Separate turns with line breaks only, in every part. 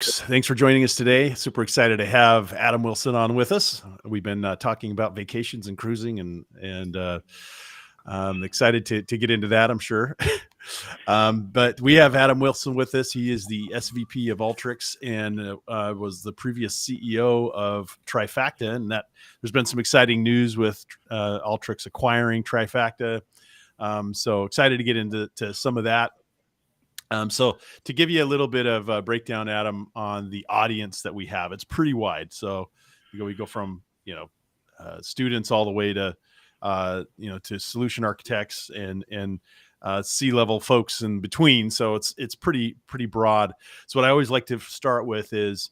Thanks for joining us today. Super excited to have Adam Wilson on with us. We've been talking about vacations and cruising, and I'm excited to get into that, I'm sure. But we have Adam Wilson with us. He is the SVP of Alteryx and was the previous CEO of Trifacta. And that there's been some exciting news with Alteryx acquiring Trifacta. So excited to get into some of that. So to give you a little bit of a breakdown, Adam, on the audience that we have, it's pretty wide. So we go from students all the way to to solution architects and C-level folks in between. So it's pretty broad. So what I always like to start with is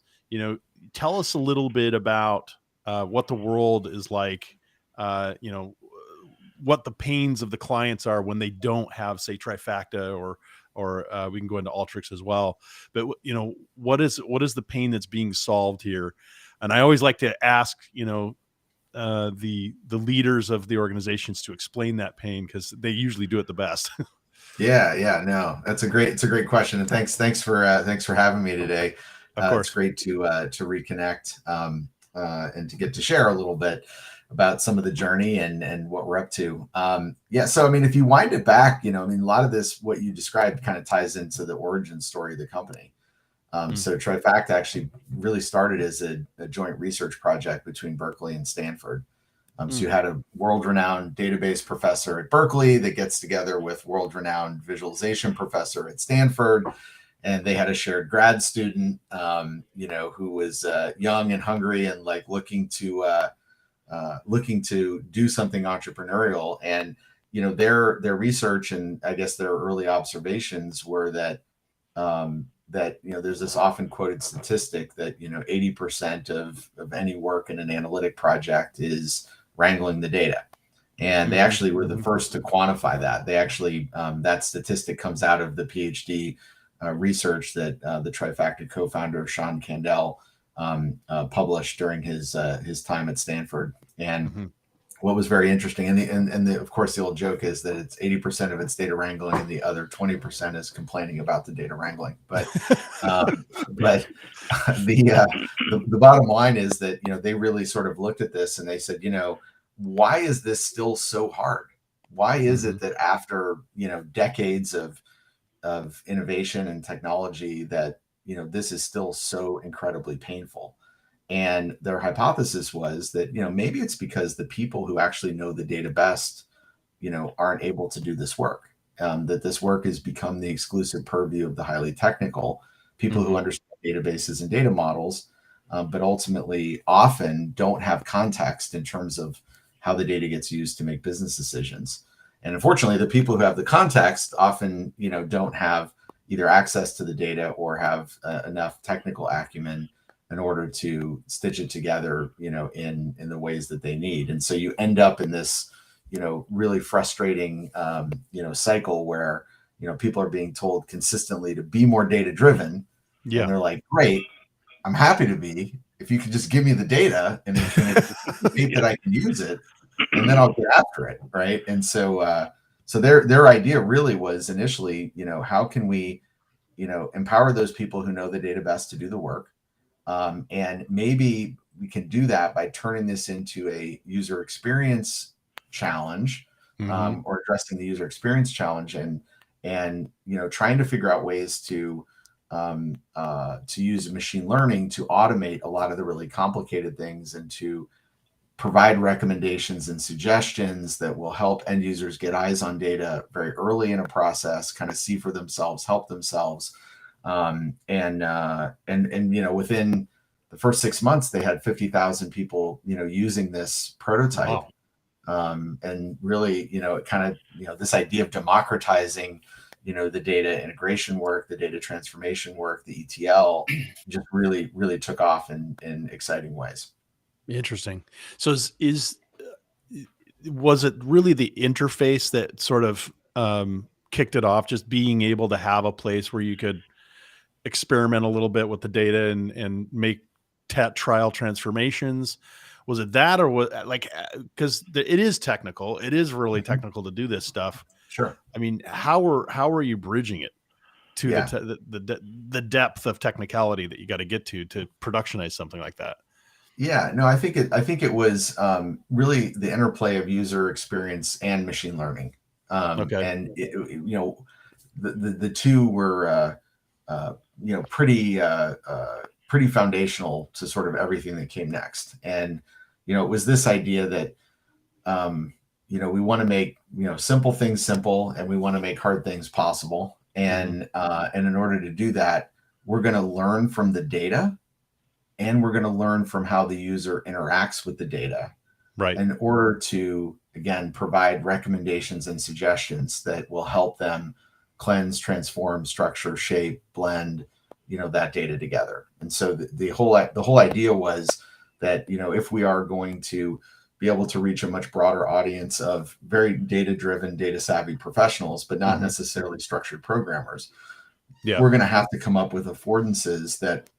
tell us a little bit about what the world is like. What the pains of the clients are when they don't have, say, Trifacta, or we can go into Alteryx as well. But what is the pain that's being solved here? And I always like to ask the leaders of the organizations to explain that pain, because they usually do it the best.
Yeah, no, it's a great question, and thanks for having me today.
Of course,
it's great to reconnect and to get to share a little bit about some of the journey and what we're up to. So I mean, if you wind it back, a lot of this, what you described, kind of ties into the origin story of the company. So Trifacta actually really started as a joint research project between Berkeley and Stanford. So you had a world-renowned database professor at Berkeley that gets together with world-renowned visualization professor at Stanford, and they had a shared grad student, who was young and hungry and looking to do something entrepreneurial. And their research and I guess their early observations were that there's this often quoted statistic that 80% of any work in an analytic project is wrangling the data. And they actually were the first to quantify that. They actually, that statistic comes out of the PhD research that the Trifacta co-founder, Sean Candell, published during his time at Stanford. And what was very interesting, and of course the old joke is that it's 80% of it's data wrangling and the other 20% is complaining about the data wrangling. But the bottom line is that they really sort of looked at this and they said, why is this still so hard? Why is it that after decades of innovation and technology that this is still so incredibly painful? And their hypothesis was that maybe it's because the people who actually know the data best aren't able to do this work, that this work has become the exclusive purview of the highly technical people who understand databases and data models, but ultimately often don't have context in terms of how the data gets used to make business decisions. And unfortunately, the people who have the context often don't have either access to the data or have enough technical acumen in order to stitch it together, in the ways that they need. And so you end up in this, really frustrating, cycle where, people are being told consistently to be more data driven. Yeah. And they're like, great, I'm happy to be, if you can just give me the data and that I can use it, and then I'll get after it. Right. And so, so their idea really was initially, how can we, empower those people who know the data best to do the work? And maybe we can do that by turning this into a user experience challenge, or addressing the user experience challenge, and trying to figure out ways to use machine learning to automate a lot of the really complicated things and to provide recommendations and suggestions that will help end users get eyes on data very early in a process, kind of see for themselves, help themselves. And within the first 6 months, they had 50,000 people, using this prototype. Wow. And really, it kind of, this idea of democratizing, the data integration work, the data transformation work, the ETL, just really, really took off in exciting ways.
Interesting. So was it really the interface that sort of kicked it off? Just being able to have a place where you could experiment a little bit with the data and make trial transformations? Was it that, or was because it is technical, it is really technical to do this stuff.
Sure.
I mean, how are you bridging it? to
Yeah.
the depth of technicality that you got to get to productionize something like that.
Yeah, no, I think it was really the interplay of user experience and machine learning,
Okay.
and the two were pretty foundational to sort of everything that came next. And it was this idea that we want to make simple things simple, and we want to make hard things possible. And in order to do that, we're going to learn from the data, and we're going to learn from how the user interacts with the data,
right,
in order to, again, provide recommendations and suggestions that will help them cleanse, transform, structure, shape, blend, that data together. And so the whole idea was that, if we are going to be able to reach a much broader audience of very data-driven, data-savvy professionals, but not necessarily structured programmers, we're going to have to come up with affordances that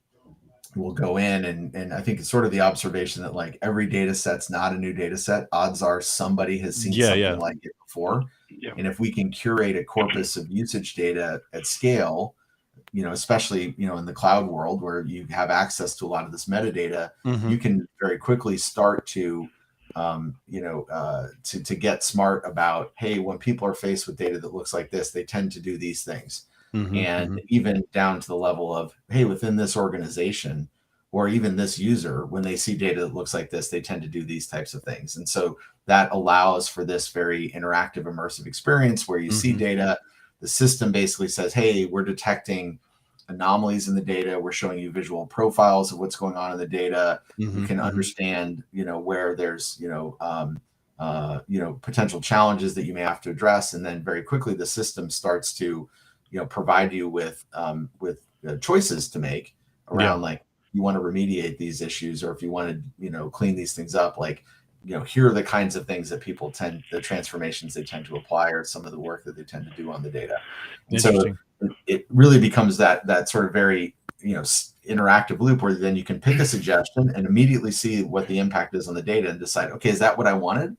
will go in, and I think it's sort of the observation that, like, every data set's not a new data set. Odds are somebody has seen something like it before.
Yeah.
And if we can curate a corpus of usage data at scale, especially, in the cloud world where you have access to a lot of this metadata, you can very quickly start to, to get smart about, hey, when people are faced with data that looks like this, they tend to do these things. And even down to the level of, hey, within this organization or even this user, when they see data that looks like this, they tend to do these types of things. And so that allows for this very interactive, immersive experience where you see data, the system basically says, hey, we're detecting anomalies in the data. We're showing you visual profiles of what's going on in the data. You can understand, where there's, potential challenges that you may have to address. And then very quickly, the system starts to, provide you with choices to make around, like, you want to remediate these issues, or if you want to, clean these things up, like, here are the kinds of things that the transformations they tend to apply, or some of the work that they tend to do on the data. And so it really becomes that sort of very, interactive loop where then you can pick a suggestion and immediately see what the impact is on the data and decide, okay, is that what I wanted?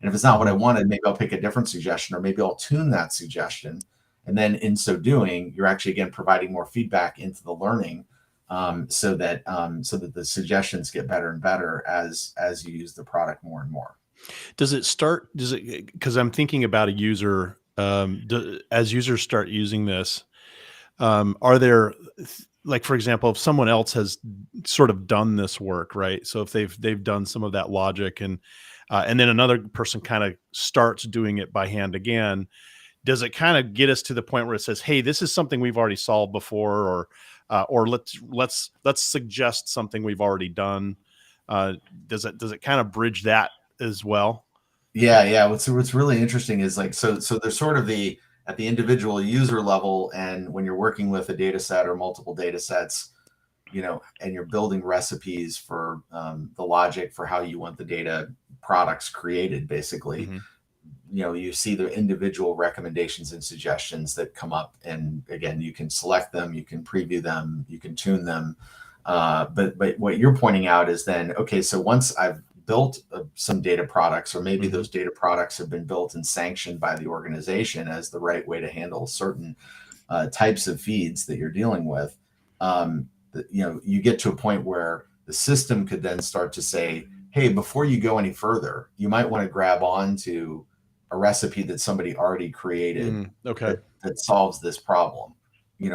And if it's not what I wanted, maybe I'll pick a different suggestion, or maybe I'll tune that suggestion. And then in so doing, you're actually, again, providing more feedback into the learning, so that the suggestions get better and better as you use the product more and more.
Because I'm thinking about a user, as users start using this, are there, like, for example, if someone else has sort of done this work, right? So if they've done some of that logic, and then another person kind of starts doing it by hand again, does it kind of get us to the point where it says, hey, this is something we've already solved before, or let's suggest something we've already done? Does it kind of bridge that as well?
Yeah. What's really interesting is, like, so there's sort of at the individual user level, and when you're working with a data set or multiple data sets, and you're building recipes for the logic for how you want the data products created, basically. You see the individual recommendations and suggestions that come up, and again, you can select them, you can preview them, you can tune them. But what you're pointing out is then, okay, so once I've built some data products, or maybe those data products have been built and sanctioned by the organization as the right way to handle certain types of feeds that you're dealing with, you get to a point where the system could then start to say, hey, before you go any further, you might want to grab on to a recipe that somebody already created that solves this problem,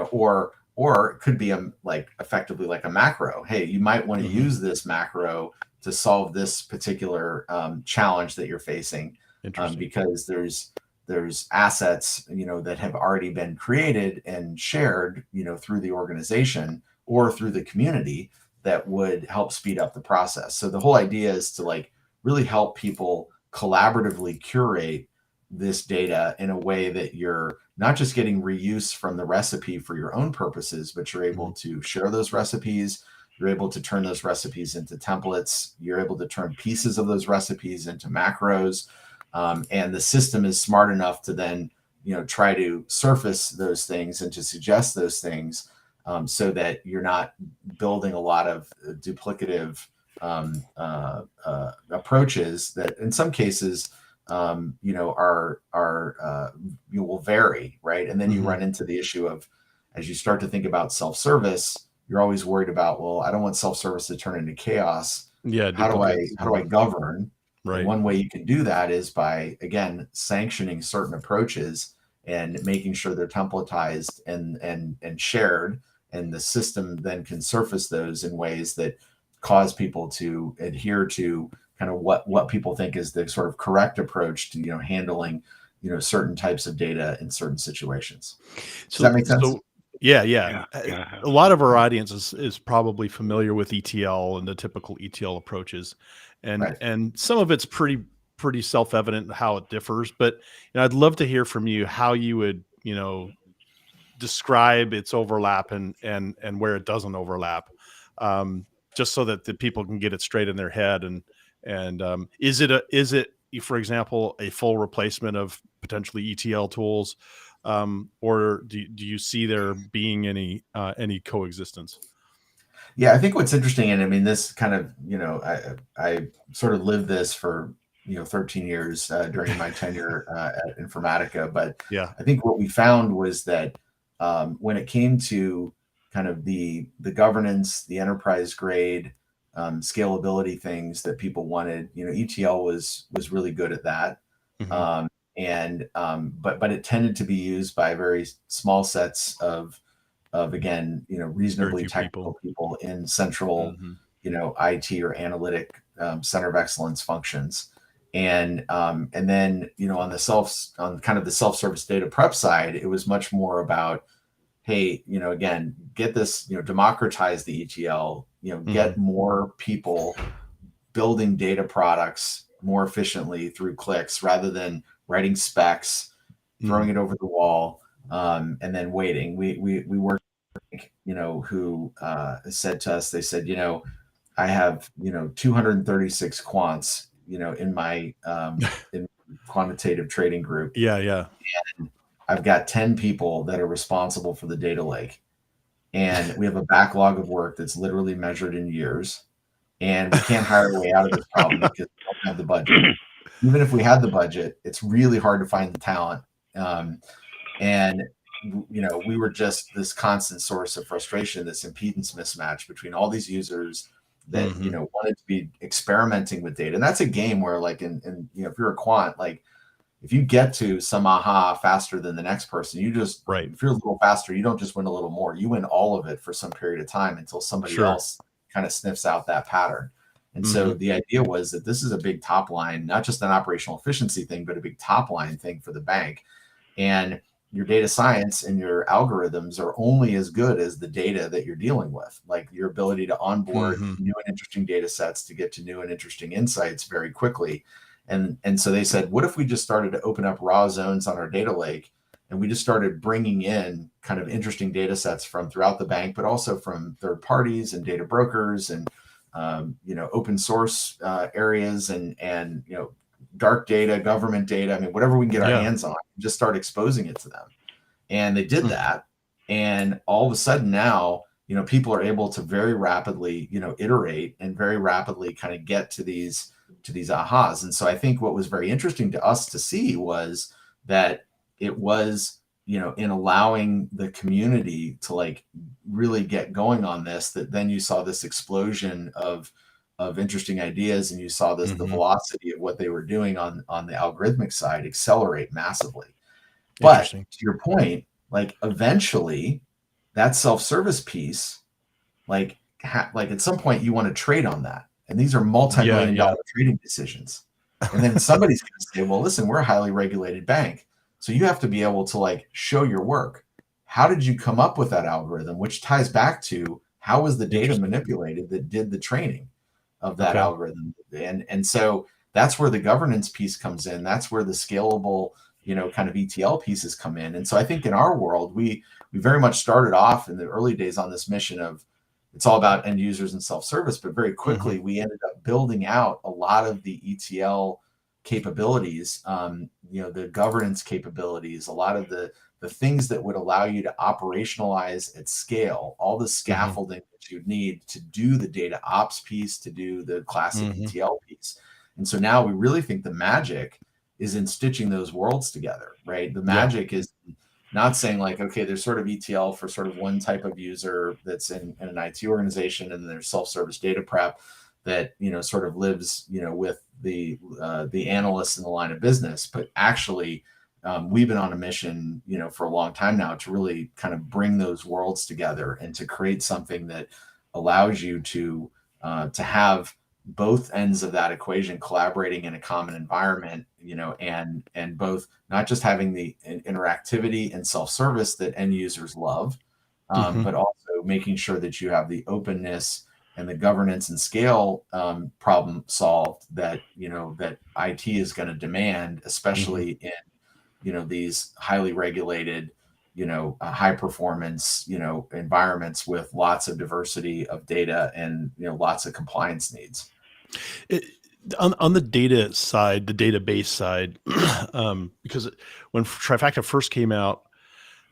or it could be effectively like a macro. Hey, you might want to use this macro to solve this particular challenge that you're facing, because there's assets, that have already been created and shared, through the organization or through the community, that would help speed up the process. So the whole idea is to, like, really help people collaboratively curate this data in a way that you're not just getting reuse from the recipe for your own purposes, but you're able to share those recipes. You're able to turn those recipes into templates. You're able to turn pieces of those recipes into macros. And the system is smart enough to then, try to surface those things and to suggest those things, so that you're not building a lot of duplicative approaches that in some cases, will vary, right? And then you run into the issue of, as you start to think about self-service, you're always worried about, well, I don't want self-service to turn into chaos.
Yeah,
How do
duplicates.
I govern? And
Right.
one way you can do that is by, again, sanctioning certain approaches and making sure they're templatized and shared, and the system then can surface those in ways that cause people to adhere to kind of what people think is the sort of correct approach to, handling, certain types of data in certain situations. Does that
So,
make sense?
yeah.
Yeah.
A lot of our audience is probably familiar with ETL and the typical ETL approaches,
Right.
and some of it's pretty self-evident how it differs. But I'd love to hear from you how you would describe its overlap and where it doesn't overlap, just so that the people can get it straight in their head. And is it, for example, a full replacement of potentially ETL tools, or do you see there being any coexistence?
Yeah, I think what's interesting, and I mean, this kind of, I sort of lived this for 13 years during my tenure at Informatica. But
Yeah.
I think what we found was that when it came to kind of the governance, the enterprise grade scalability things that people wanted, ETL was really good at that.
Mhm.
But it tended to be used by very small sets of again,
Very
reasonably
few
technical
people.
people in central,
Mhm.
IT or analytic center of excellence functions. And then, on kind of the self-service data prep side, it was much more about, hey, again, get this, democratize the ETL, get
Mhm.
more people building data products more efficiently through clicks rather than writing specs, throwing
Mhm.
it over the wall, and then waiting. We worked, who said to us, they said, I have, 236 quants, in my in quantitative trading group.
Yeah, yeah.
And I've got 10 people that are responsible for the data lake. And we have a backlog of work that's literally measured in years. And we can't hire our way out of this problem because we don't have the budget. Even if we had the budget, it's really hard to find the talent. And we were just this constant source of frustration, this impedance mismatch between all these users that
Mhm.
wanted to be experimenting with data. And that's a game where, like, in if you're a quant, like, if you get to some aha faster than the next person,
Right.
if you're a little faster, you don't just win a little more, you win all of it for some period of time until somebody
Sure.
else kind of sniffs out that pattern. And so
Mhm.
the idea was that this is a big top line, not just an operational efficiency thing, but a big top line thing for the bank. And your data science and your algorithms are only as good as the data that you're dealing with, like your ability to onboard
Mhm.
new and interesting data sets to get to new and interesting insights very quickly. And so they said, what if we just started to open up raw zones on our data lake, and we just started bringing in kind of interesting data sets from throughout the bank, but also from third parties and data brokers and open source areas and dark data, government data. I mean, whatever we can get our
Yeah.
hands on, just start exposing it to them. And they did
Mm.
that. And all of a sudden now, people are able to very rapidly, iterate and very rapidly kind of get to these ahas. And so I think what was very interesting to us to see was that it was, in allowing the community to, like, really get going on this, that then you saw this explosion of interesting ideas, and you saw the
Mhm.
velocity of what they were doing on the algorithmic side accelerate massively. But
Interesting.
to your point, like, eventually that self-service piece, like at some point you want to trade on that. And these are
Yeah,
multi-million
yeah.
dollar trading decisions. And then somebody's going to say, well, listen, we're a highly regulated bank. So you have to be able to, like, show your work. How did you come up with that algorithm? Which ties back to, how was the data
Interesting.
manipulated that did the training of that
Okay.
algorithm? And so that's where the governance piece comes in. That's where the scalable, kind of ETL pieces come in. And so I think in our world, we very much started off in the early days on this mission of, it's all about end users and self-service, but very quickly
Mhm.
we ended up building out a lot of the ETL capabilities, the governance capabilities, a lot of the things that would allow you to operationalize at scale, all the
Mhm.
scaffolding that you need to do the data ops piece, to do the classic
Mhm.
ETL piece. And so now we really think the magic is in stitching those worlds together, right? The
Yeah.
magic is not saying like, okay, there's sort of ETL for sort of one type of user that's in an IT organization, and then there's self-service data prep that, you know, sort of lives, you know, with the analysts in the line of business. But actually, we've been on a mission, you know, for a long time now to really kind of bring those worlds together and to create something that allows you to have both ends of that equation collaborating in a common environment, you know, and both not just having the interactivity and self-service that end users love, but also making sure that you have the openness and the governance and scale problem solved that, you know, that IT is going to demand, especially in, you know, these highly regulated, you know, high performance, you know, environments with lots of diversity of data and, you know, lots of compliance needs.
It, on the data side, the database side, because when Trifacta first came out,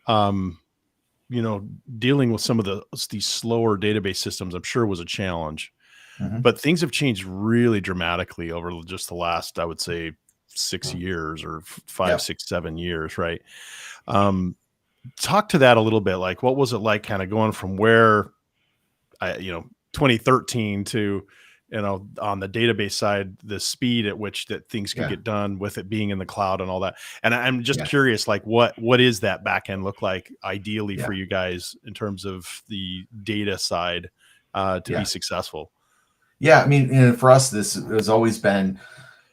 you know, dealing with some of these slower database systems, I'm sure was a challenge. But things have changed really dramatically over just the last, I would say, 6 years or 5,
Yep.
6, 7 years, right? Talk to that a little bit. Like, what was it like kind of going from where, you know, 2013 to, you know, on the database side, the speed at which that things could
Yeah.
get done with it being in the cloud and all that. And I'm just
Yeah.
curious, like what is that back end look like ideally
Yeah.
for you guys in terms of the data side to
Yeah.
be successful?
Yeah. I mean, you know, for us, this has always been,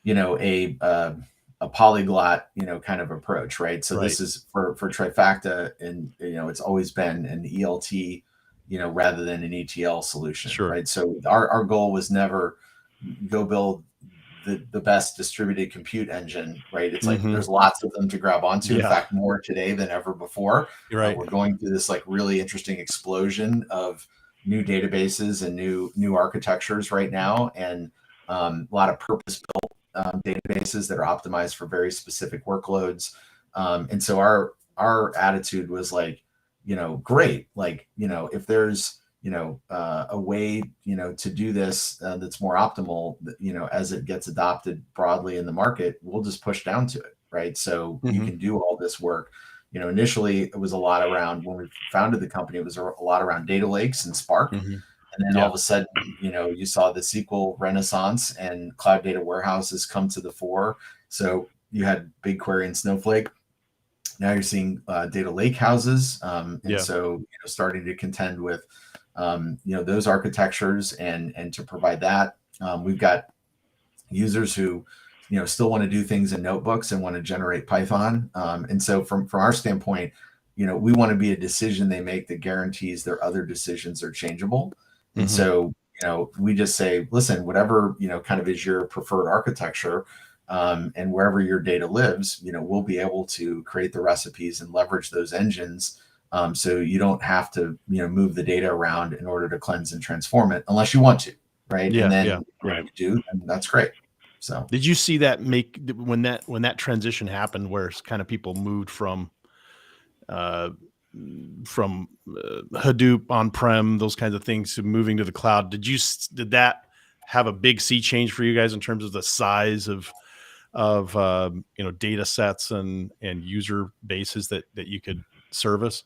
you know, a polyglot, you know, kind of approach, right? So
Right.
this is for Trifacta, and, you know, it's always been an ELT, you know, rather than an ETL solution,
Sure.
right? So our goal was never go build the best distributed compute engine, right? It's like there's lots of them to grab onto. In
Yeah.
fact, more today than ever before.
You're right.
We're going through this like really interesting explosion of new databases and new architectures right now, and a lot of purpose-built databases that are optimized for very specific workloads. And so our attitude was like, you know, great, like, you know, if there's, you know, a way, you know, to do this that's more optimal, you know, as it gets adopted broadly in the market, we'll just push down to it, right? So you can do all this work. You know, initially it was a lot around, when we founded the company, it was a lot around data lakes and Spark. And then all of a sudden, you know, you saw the SQL renaissance and cloud data warehouses come to the fore. So you had BigQuery and Snowflake. Now you're seeing data lake houses. And so, you know, starting to contend with, you know, those architectures and to provide that. We've got users who, you know, still want to do things in notebooks and want to generate Python. And so from our standpoint, you know, we want to be a decision they make that guarantees their other decisions are changeable. And so, you know, we just say, listen, whatever, you know, kind of is your preferred architecture, and wherever your data lives, you know, we'll be able to create the recipes and leverage those engines. So you don't have to, you know, move the data around in order to cleanse and transform it unless you want to, right?
Yeah.
And then
Yeah.
if
Right.
you do, and that's great. So
Did you see that when that transition happened, where kind of people moved uh, from Hadoop on-prem, those kinds of things, to moving to the cloud? Did that have a big sea change for you guys in terms of the size of you know, data sets and user bases that you could service?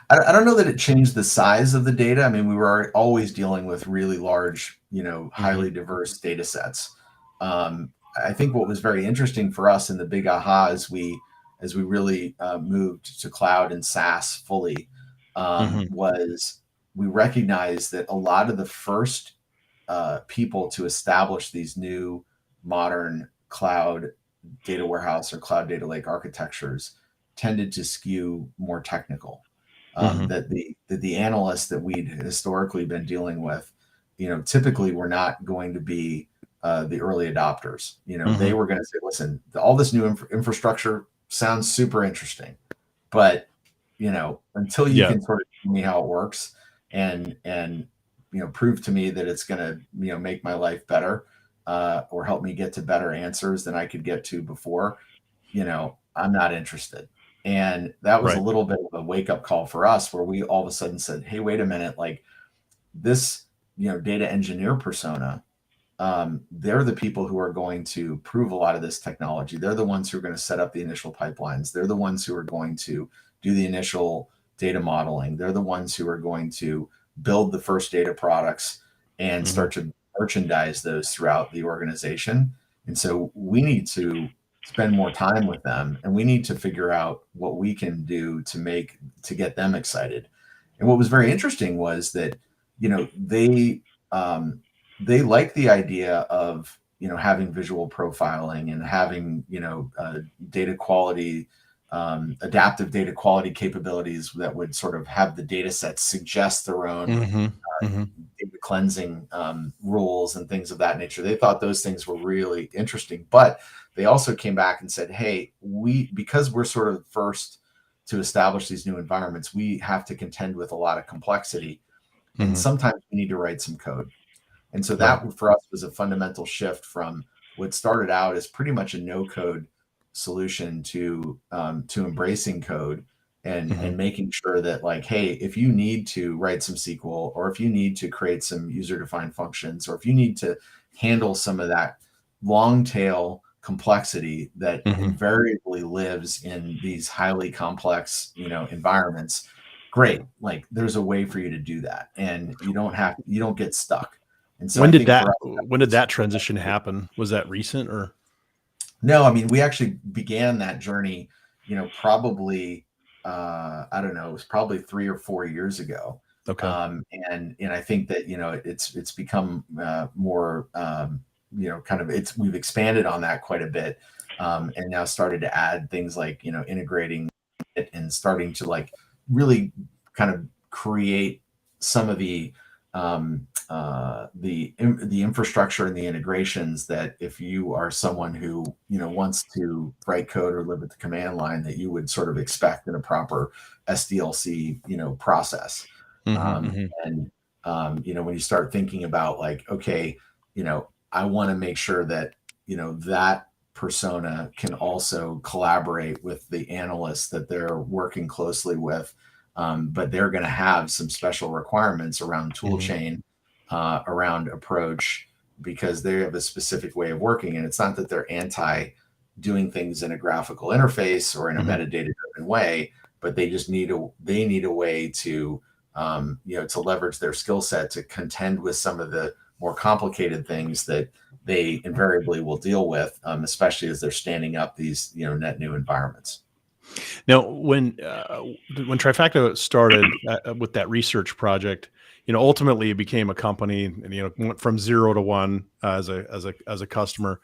I don't know that it changed the size of the data. I mean, we were always dealing with really large, you know, highly diverse data sets. I think what was very interesting for us, and the big aha as we really moved to cloud and SaaS fully, was we recognized that a lot of the first people to establish these new modern cloud data warehouse or cloud data lake architectures tended to skew more technical. That the analysts that we'd historically been dealing with, you know, typically were not going to be the early adopters. You know, they were going to say, listen, all this new infrastructure sounds super interesting, but, you know, until you
Yeah.
can sort of tell me how it works and you know, prove to me that it's going to, you know, make my life better, or help me get to better answers than I could get to before, you know, I'm not interested. And that was a
Right.
little bit of a wake up call for us, where we all of a sudden said, hey, wait a minute, like this, you know, data engineer persona they're the people who are going to prove a lot of this technology. They're the ones who are going to set up the initial pipelines. They're the ones who are going to do the initial data modeling. They're the ones who are going to build the first data products and start to merchandise those throughout the organization. And so we need to spend more time with them, and we need to figure out what we can do to get them excited. And what was very interesting was that, they like the idea of, having visual profiling and having, data quality, adaptive data quality capabilities that would sort of have the data sets suggest their own data cleansing rules and things of that nature. They thought those things were really interesting, but they also came back and said, hey, because we're sort of first to establish these new environments, we have to contend with a lot of complexity. And sometimes we need to write some code. And so that for us was a fundamental shift from what started out as pretty much a no-code solution to embracing code and making sure that, like, hey, if you need to write some SQL, or if you need to create some user-defined functions, or if you need to handle some of that long tail complexity that invariably lives in these highly complex, environments, great. Like, there's a way for you to do that, and you don't get stuck. And so
when did that transition happen? Was that recent or?
No, I mean, we actually began that journey, probably, I don't know, it was probably 3 or 4 years ago.
Okay.
And I think that, it's become more, we've expanded on that quite a bit, and now started to add things like, integrating it and starting to, like, really kind of create some of the infrastructure and the integrations that, if you are someone who wants to write code or live at the command line, that you would sort of expect in a proper SDLC process. And when you start thinking about, like, okay, I want to make sure that that persona can also collaborate with the analysts that they're working closely with. But they're going to have some special requirements around tool chain, around approach, because they have a specific way of working. And it's not that they're anti doing things in a graphical interface or in a metadata driven way, but they just need a way to, to leverage their skill set to contend with some of the more complicated things that they invariably will deal with, especially as they're standing up these, net new environments.
Now, when Trifacta started with that research project, ultimately it became a company, and went from 0 to 1 as a customer.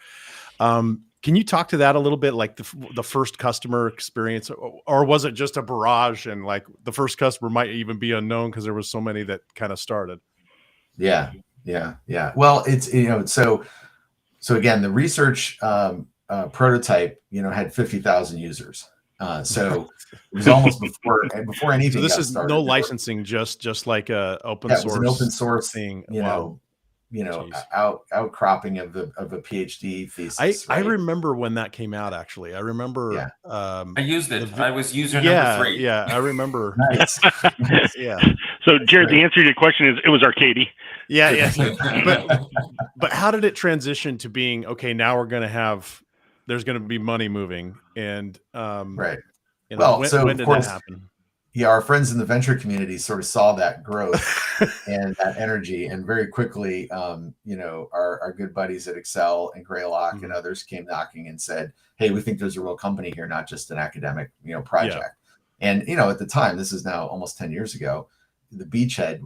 Can you talk to that a little bit, like the first customer experience, or was it just a barrage, and, like, the first customer might even be unknown because there was so many that kind of started?
Yeah. Well, it's so again, the research prototype, had 50,000 users. So it was almost before anything.
So this
got
is
started.
no licensing, just like a open source.
It was an open source
thing.
Outcropping of a PhD thesis.
I remember when that came out. Actually, I remember.
Yeah.
I used it. I was user number 3.
Yeah, I remember.
Nice.
Yeah.
So, Jared, the answer to your question is it was arcadey.
Yeah. But how did it transition to being, okay, now there's going to be money moving, and
right.
When did that happen?
Yeah, our friends in the venture community sort of saw that growth and that energy, and very quickly, our good buddies at Excel and Greylock and others came knocking and said, "Hey, we think there's a real company here, not just an academic, project." Yeah. And at the time, this is now almost 10 years ago, the beachhead,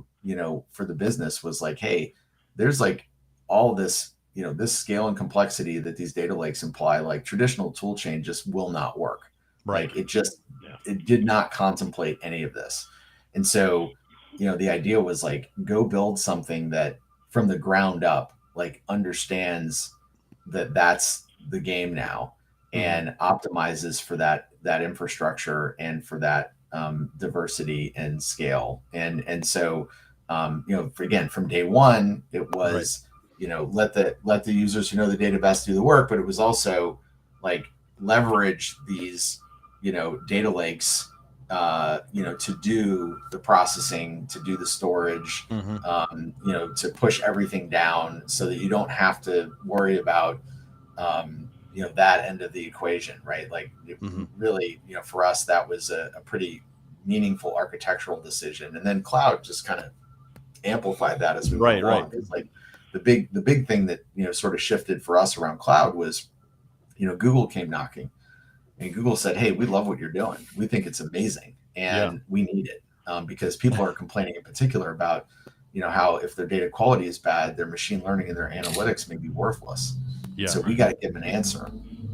for the business was like, "Hey, there's, like, all this, this scale and complexity that these data lakes imply. Like, traditional tool chain just will not work."
Right.
Like, it did not contemplate any of this. And so, the idea was, like, go build something that from the ground up, like, understands that that's the game now, and optimizes for that infrastructure and for that diversity and scale. And so, again, from day one, it was, let the users who know the data best do the work, but it was also, like, leverage these, data lakes to do the processing, to do the storage, to push everything down so that you don't have to worry about, that end of the equation, right? Like really, for us, that was a pretty meaningful architectural decision. And then cloud just kind of amplified that as we went along. It's like the big thing that, sort of shifted for us around cloud was, Google came knocking. And Google said, "Hey, we love what you're doing. We think it's amazing, and we need it because people are complaining in particular about, how if their data quality is bad, their machine learning and their analytics may be worthless. So we got to give them an answer,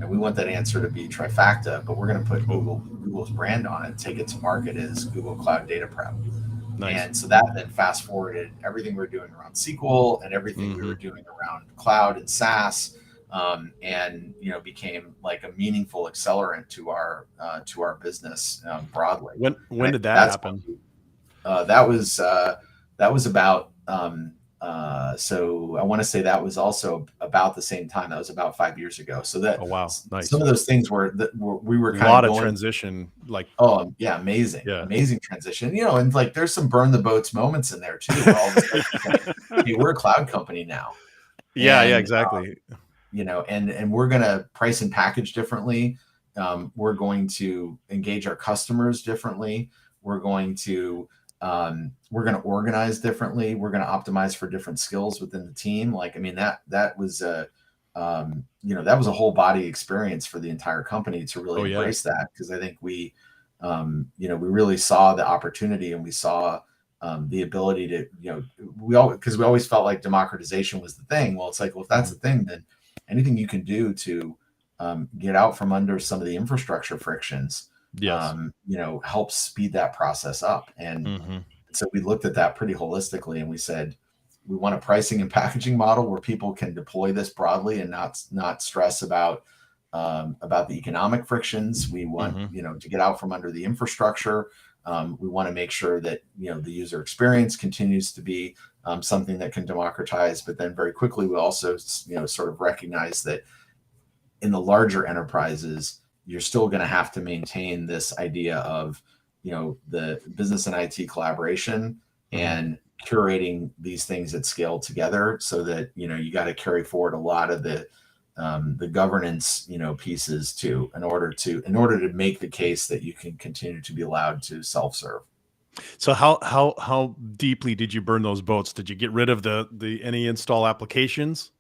and we want that answer to be trifacta. But we're going to put Google's brand on it, take it to market as Google Cloud Data Prep." And so that then fast forwarded everything we were doing around SQL and everything we were doing around cloud and SaaS. And became like a meaningful accelerant to our business broadly.
When did that happen?
That was about so I want to say that was also about the same time. That was about 5 years ago. So that
nice.
Some of those things we were kind
of a lot
of
of transition, like
amazing transition. And like there's some burn the boats moments in there too. Hey, we're a cloud company now.
Exactly.
And we're going to price and package differently. We're going to engage our customers differently. We're going to organize differently. We're going to optimize for different skills within the team. Like, I mean, that was that was a whole body experience for the entire company to really embrace that. Cause I think we really saw the opportunity and we saw the ability to, we always felt like democratization was the thing. Well, it's like, well, if that's the thing, then anything you can do to get out from under some of the infrastructure frictions, helps speed that process up. And so we looked at that pretty holistically and we said, we want a pricing and packaging model where people can deploy this broadly and not stress about the economic frictions. We want, to get out from under the infrastructure. We want to make sure that, the user experience continues to be something that can democratize, but then very quickly we also, sort of recognize that in the larger enterprises, you're still going to have to maintain this idea of, the business and IT collaboration and curating these things at scale together so that, you got to carry forward a lot of the governance, pieces too, in order to make the case that you can continue to be allowed to self-serve.
So how deeply did you burn those boats? Did you get rid of the any install applications,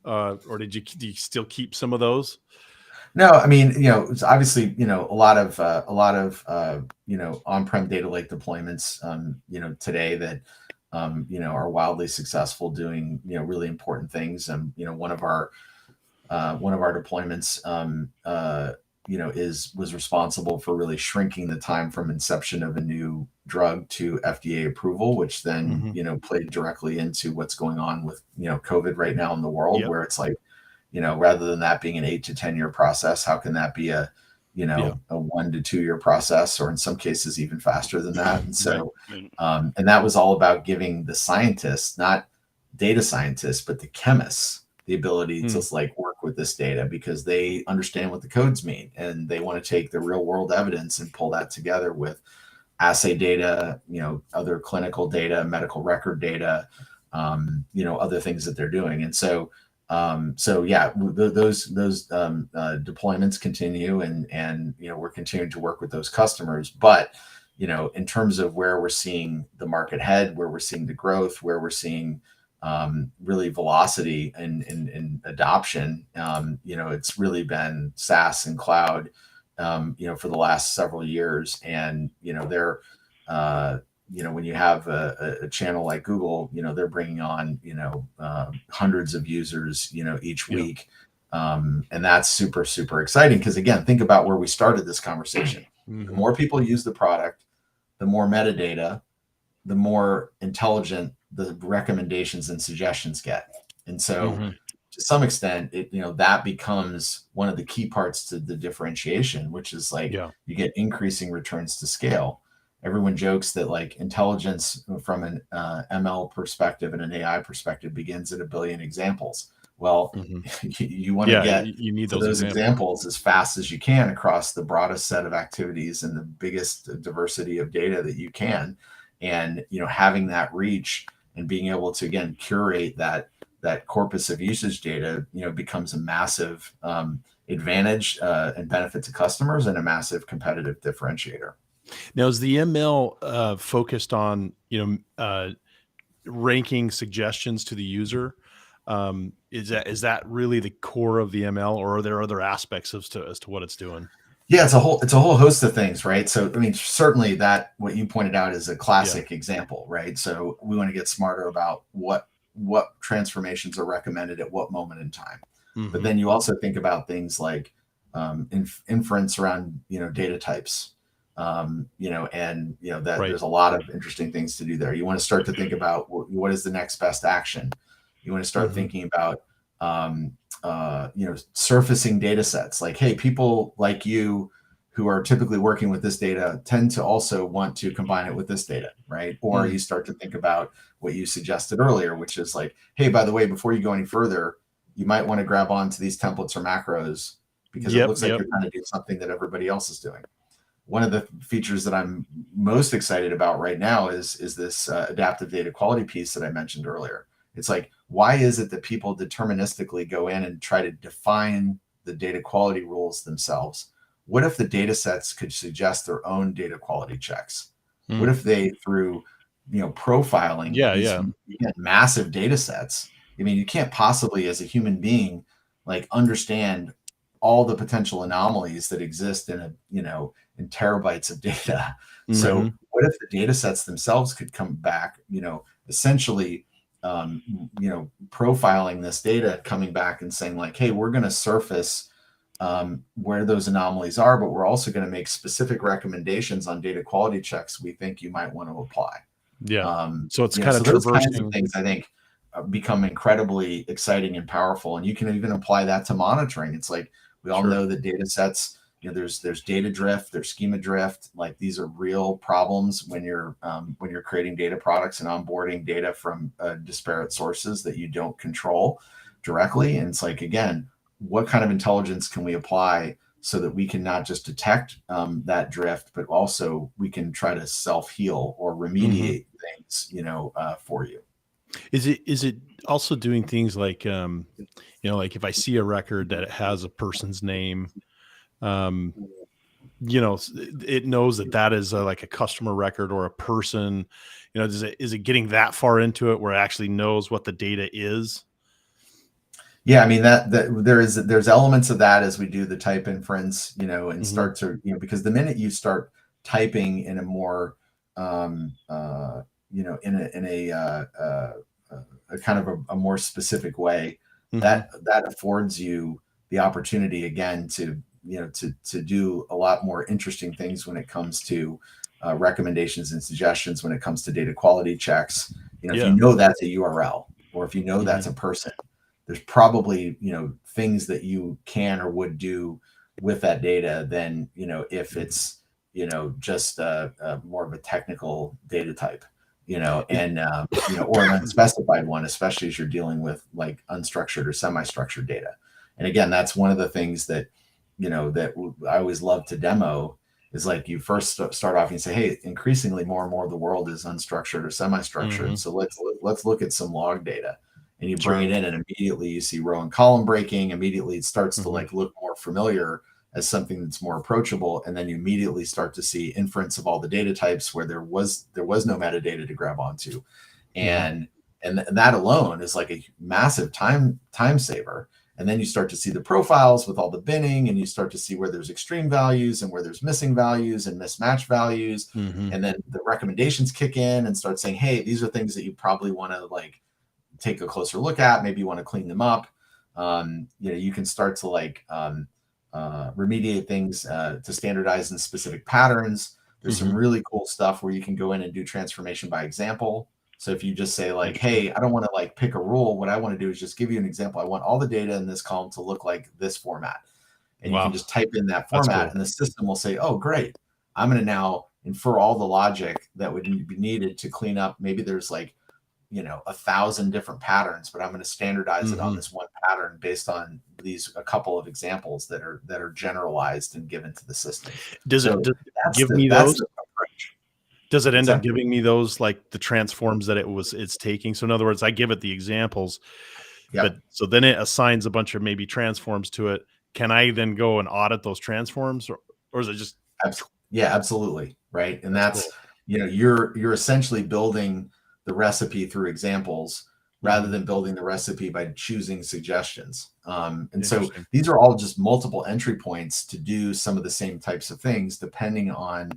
or do you still keep some of those?
No, I mean, it's obviously, a lot of on-prem data lake deployments, today that, are wildly successful doing, really important things. And, one of our deployments, was responsible for really shrinking the time from inception of a new drug to FDA approval, which then, played directly into what's going on with, COVID right now in the world, where it's like, rather than that being an 8 to 10 year process, how can that be a 1 to 2 year process, or in some cases even faster than that? And so, and that was all about giving the scientists, not data scientists, but the chemists, the ability to like work with this data because they understand what the codes mean and they want to take the real world evidence and pull that together with assay data, other clinical data, medical record data, other things that they're doing. And so, those deployments continue and we're continuing to work with those customers. But, in terms of where we're seeing the market head, where we're seeing the growth, where we're seeing really velocity and adoption, it's really been SaaS and cloud, for the last several years. And, when you have a channel like Google, they're bringing on, hundreds of users, each week. And that's super, super exciting. Because again, think about where we started this conversation. The more people use the product, the more metadata, the more intelligent the recommendations and suggestions get. And so to some extent, that becomes one of the key parts to the differentiation, which is like you get increasing returns to scale. Everyone jokes that like intelligence from an ML perspective and an AI perspective begins at 1 billion examples. Well, you want to get
you need
to those examples as fast as you can across the broadest set of activities and the biggest diversity of data that you can. And, having that reach and being able to, again, curate that corpus of usage data, becomes a massive advantage and benefit to customers, and a massive competitive differentiator.
Now, is the ML focused on, ranking suggestions to the user? Is that really the core of the ML, or are there other aspects as to what it's doing?
Yeah, it's a whole host of things, right? So, I mean, certainly that what you pointed out is a classic example, right? So we want to get smarter about what transformations are recommended at what moment in time. But then you also think about things like inference around, data types, and that there's a lot of interesting things to do there. You want to start to think about what is the next best action. You want to start thinking about, surfacing data sets, like, hey, people like you who are typically working with this data tend to also want to combine it with this data, right? Or you start to think about what you suggested earlier, which is like, hey, by the way, before you go any further, you might want to grab onto these templates or macros, because it looks like you're trying to do something that everybody else is doing. One of the features that I'm most excited about right now is this adaptive data quality piece that I mentioned earlier. It's like, why is it that people deterministically go in and try to define the data quality rules themselves? What if the data sets could suggest their own data quality checks? What if they, through profiling these massive data sets, I mean, you can't possibly, as a human being, like, understand all the potential anomalies that exist in in terabytes of data. So what if the data sets themselves could come back, essentially, profiling this data, coming back and saying, like, hey, we're going to surface where those anomalies are, but we're also going to make specific recommendations on data quality checks we think you might want to apply.
So it's kind of
those kinds of things, I think, become incredibly exciting and powerful. And you can even apply that to monitoring. It's like, we all know that data sets, there's data drift, there's schema drift. Like, these are real problems when you're creating data products and onboarding data from disparate sources that you don't control directly. And it's like, again, what kind of intelligence can we apply so that we can not just detect that drift, but also we can try to self-heal or remediate things, for you.
Is it also doing things like, like if I see a record that it has a person's name, it knows that is like a customer record or a person, is it getting that far into it where it actually knows what the data is?
Yeah, I mean, that there's elements of that as we do the type inference, and start to, because the minute you start typing in a more, in a kind of a more specific way, that affords you the opportunity, again, to do a lot more interesting things when it comes to recommendations and suggestions, when it comes to data quality checks. If you know that's a URL, or if you know that's a person, there's probably, things that you can or would do with that data than, if it's, just more of a technical data type, and, or an unspecified one, especially as you're dealing with like unstructured or semi-structured data. And again, that's one of the things that, that I always love to demo, is like, you first start off and you say, hey, increasingly more and more of the world is unstructured or semi-structured. So let's look at some log data. And you bring it in, and immediately you see row and column breaking. Immediately it starts to like look more familiar as something that's more approachable. And then you immediately start to see inference of all the data types where there was no metadata to grab onto. And that alone is like a massive time saver. And then you start to see the profiles with all the binning, and you start to see where there's extreme values and where there's missing values and mismatched values. And then the recommendations kick in and start saying, hey, these are things that you probably want to like take a closer look at. Maybe you want to clean them up. You can start to like remediate things to standardize in specific patterns. There's some really cool stuff where you can go in and do transformation by example. So if you just say like, hey, I don't want to like pick a rule. What I want to do is just give you an example. I want all the data in this column to look like this format. And you can just type in that format, and the system will say, oh, great. I'm going to now infer all the logic that would be needed to clean up. Maybe there's like, 1,000 different patterns, but I'm going to standardize it on this one pattern based on a couple of examples that are generalized and given to the system.
Does
So
it
that's
give
the,
me
that's
those?
the approach.
Does it end
What's
up
that?
giving me those, like the transforms that it's taking? So in other words, I give it the examples,
Yep.
but so then it assigns a bunch of maybe transforms to it. Can I then go and audit those transforms, or is it just?
Yeah, absolutely. Right. And
That's
that's,
cool.
you're essentially building the recipe through examples rather than building the recipe by choosing suggestions. And so
Interesting.
these are all just multiple entry points to do some of the same types of things, depending on,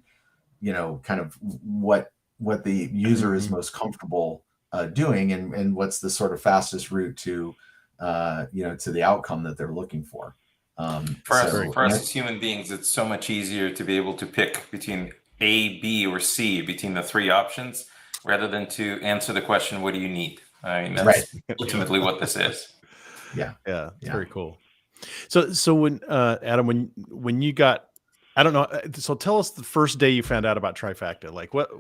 kind of what the user is most comfortable doing, and what's the sort of fastest route to, to the outcome that they're looking for.
For us as human beings, it's so much easier to be able to pick between A, B, or C, between the three options, rather than to answer the question, what do you need? I mean, that's ultimately what this is.
Yeah.
It's very cool. So when Adam, when you got, I don't know, so tell us the first day you found out about Trifacta. Like what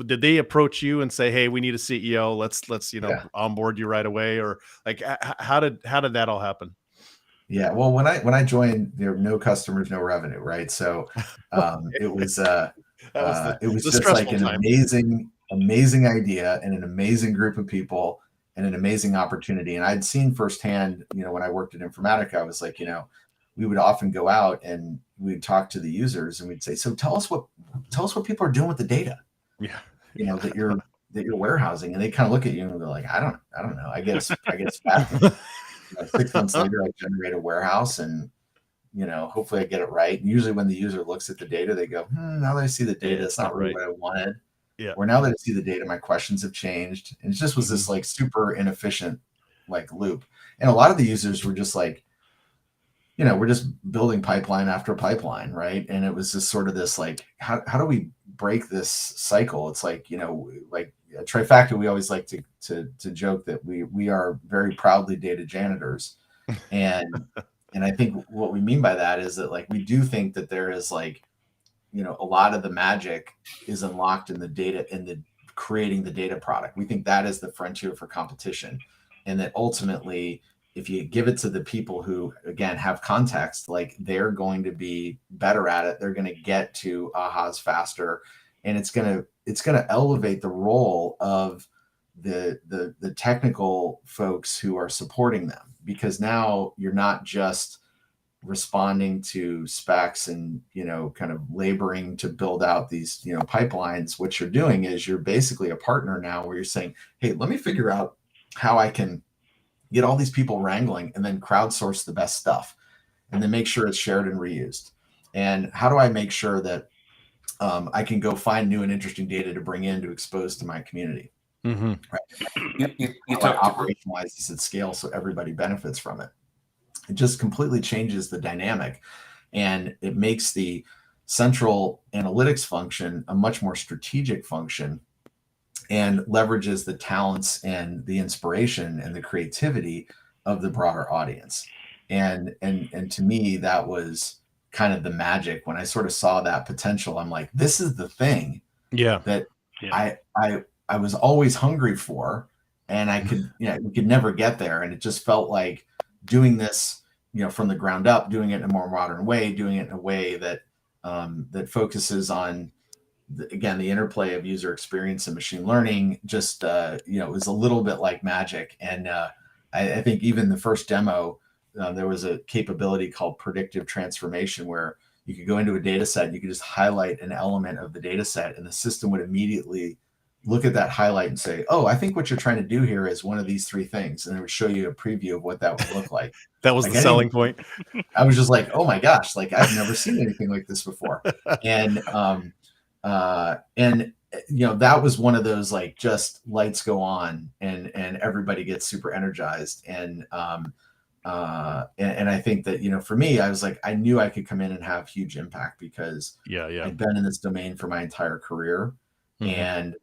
did they approach you and say, hey, we need a CEO, let's onboard you right away, or like how did that all happen?
Yeah, well, when I joined, there were no customers, no revenue, right? So it was just like an amazing idea and an amazing group of people and an amazing opportunity. And I'd seen firsthand, when I worked at Informatica, I was like, we would often go out and we'd talk to the users and we'd say, so tell us what people are doing with the data, that you're warehousing. And they kind of look at you and they're like, I don't know. I guess fast. 6 months later, I generate a warehouse and, hopefully I get it right. And usually when the user looks at the data, they go, now that I see the data, it's not really what I wanted.
Yeah.
Or now that I see the data, my questions have changed. And it just was this like super inefficient loop. And a lot of the users were just like, we're just building pipeline after pipeline, right? And it was just sort of this like, how do we break this cycle? It's like, like at Trifacta, we always like to joke that we are very proudly data janitors. And I think what we mean by that is that like we do think that there is like, a lot of the magic is unlocked in the data, in the creating the data product. We think that is the frontier for competition. And that ultimately, if you give it to the people who, again, have context, like they're going to be better at it. They're going to get to ahas faster. And it's going to elevate the role of the technical folks who are supporting them, because now you're not just responding to specs and, kind of laboring to build out these, pipelines. What you're doing is you're basically a partner now where you're saying, hey, let me figure out how I can get all these people wrangling and then crowdsource the best stuff and then make sure it's shared and reused. And how do I make sure that I can go find new and interesting data to bring in to expose to my community?
Mm-hmm.
Right? You operationalize this at scale so everybody benefits from it. It just completely changes the dynamic, and it makes the central analytics function a much more strategic function, and leverages the talents and the inspiration and the creativity of the broader audience. And to me, that was kind of the magic. When I sort of saw that potential, I'm like, this is the thing that I was always hungry for, and I could, we could never get there. And it just felt like doing this, from the ground up, doing it in a more modern way, doing it in a way that that focuses on again, the interplay of user experience and machine learning, just, it was a little bit like magic. And I think even the first demo, there was a capability called Predictive Transformation, where you could go into a data set and you could just highlight an element of the data set, and the system would immediately look at that highlight and say, oh, I think what you're trying to do here is one of these three things. And it would show you a preview of what that would look like.
That was the selling point.
I was just like, oh my gosh, like I've never seen anything like this before. And that was one of those, like, just lights go on and everybody gets super energized. And I think that, for me, I was like, I knew I could come in and have huge impact because I'd been in this domain for my entire career. Mm-hmm. And,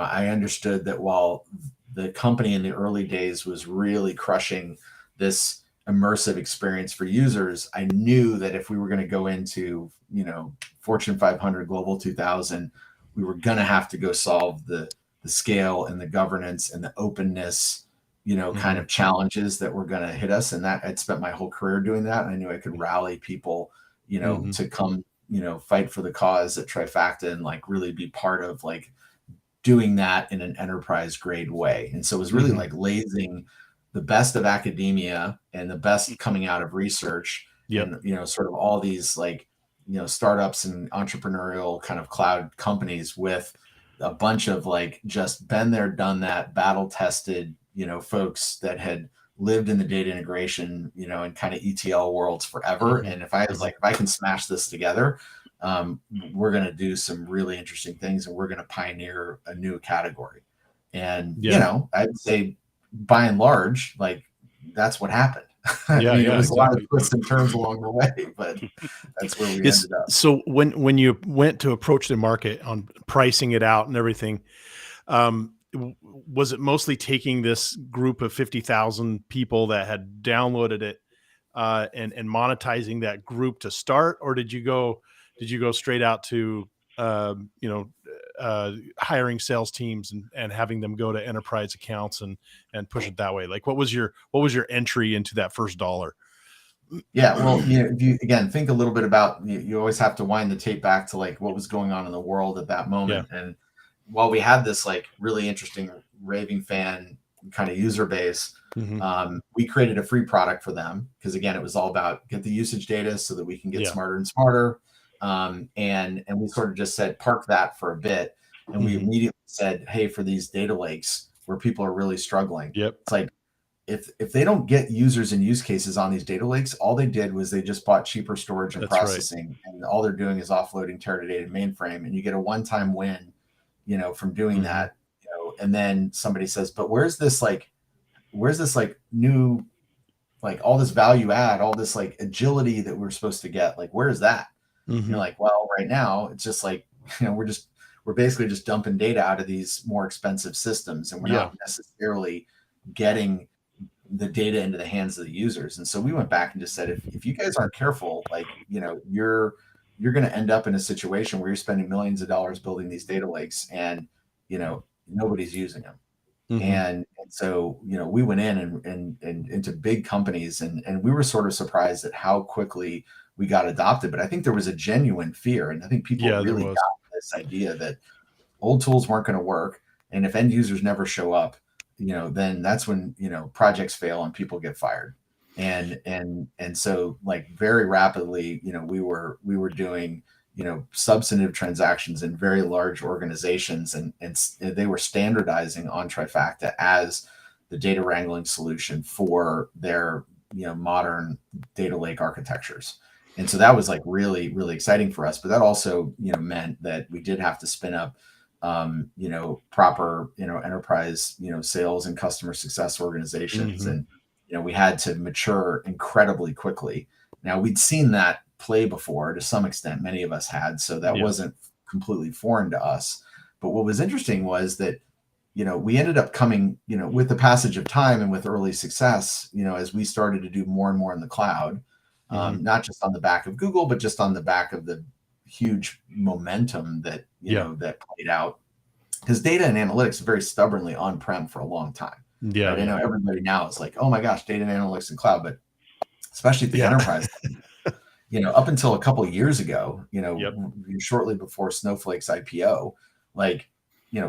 I understood that while the company in the early days was really crushing this immersive experience for users, I knew that if we were going to go into, Fortune 500, Global 2000, we were going to have to go solve the scale and the governance and the openness kind of challenges that were going to hit us. And that I'd spent my whole career doing that. And I knew I could rally people, to come, fight for the cause at Trifacta and like really be part of like doing that in an enterprise grade way. And so it was really like lazing the best of academia and the best coming out of research and, sort of all these like, startups and entrepreneurial kind of cloud companies with a bunch of like just been there, done that, battle tested, folks that had lived in the data integration, and kind of ETL worlds forever. And if I was like, if I can smash this together, we're going to do some really interesting things and we're going to pioneer a new category. And, I'd say by and large, like that's what happened. It was a lot of twists and turns along the way, but that's where we ended up.
So when you went to approach the market on pricing it out and everything, was it mostly taking this group of 50,000 people that had downloaded it and monetizing that group to start, or did you go straight out to hiring sales teams and having them go to enterprise accounts and push it that way? Like what was your entry into that first dollar?
Yeah, well, if you again think a little bit about, you always have to wind the tape back to like what was going on in the world at that moment. And while we had this like really interesting raving fan kind of user base, we created a free product for them because again, it was all about get the usage data so that we can get smarter and smarter. And we sort of just said, park that for a bit. And we immediately said, hey, for these data lakes where people are really struggling, it's like, if they don't get users and use cases on these data lakes, all they did was they just bought cheaper storage and processing, and all they're doing is offloading Teradata mainframe, and you get a one-time win, from doing that, and then somebody says, but where's this new, like all this value add, all this like agility that we're supposed to get, like, where is that? You're like, well, right now it's just like, we're basically just dumping data out of these more expensive systems, and we're not necessarily getting the data into the hands of the users. And so we went back and just said, if you guys aren't careful, like, you're going to end up in a situation where you're spending millions of dollars building these data lakes and, nobody's using them. And so, we went in and into big companies and we were sort of surprised at how quickly we got adopted. But I think there was a genuine fear. And I think people really got this idea that old tools weren't going to work. And if end users never show up, then that's when, projects fail and people get fired. And so like very rapidly, we were doing, substantive transactions in very large organizations and they were standardizing on Trifacta as the data wrangling solution for their, modern data lake architectures. And so that was like really, really exciting for us. But that also, meant that we did have to spin up proper, enterprise, sales and customer success organizations. And, we had to mature incredibly quickly. Now we'd seen that play before to some extent, many of us had, so that wasn't completely foreign to us. But what was interesting was that, we ended up coming, with the passage of time and with early success, as we started to do more and more in the cloud, not just on the back of Google, but just on the back of the huge momentum that that played out, because data and analytics are very stubbornly on-prem for a long time. Right? I know everybody now is like, oh my gosh, data and analytics in cloud, but especially at the enterprise, up until a couple of years ago, shortly before Snowflake's IPO, like,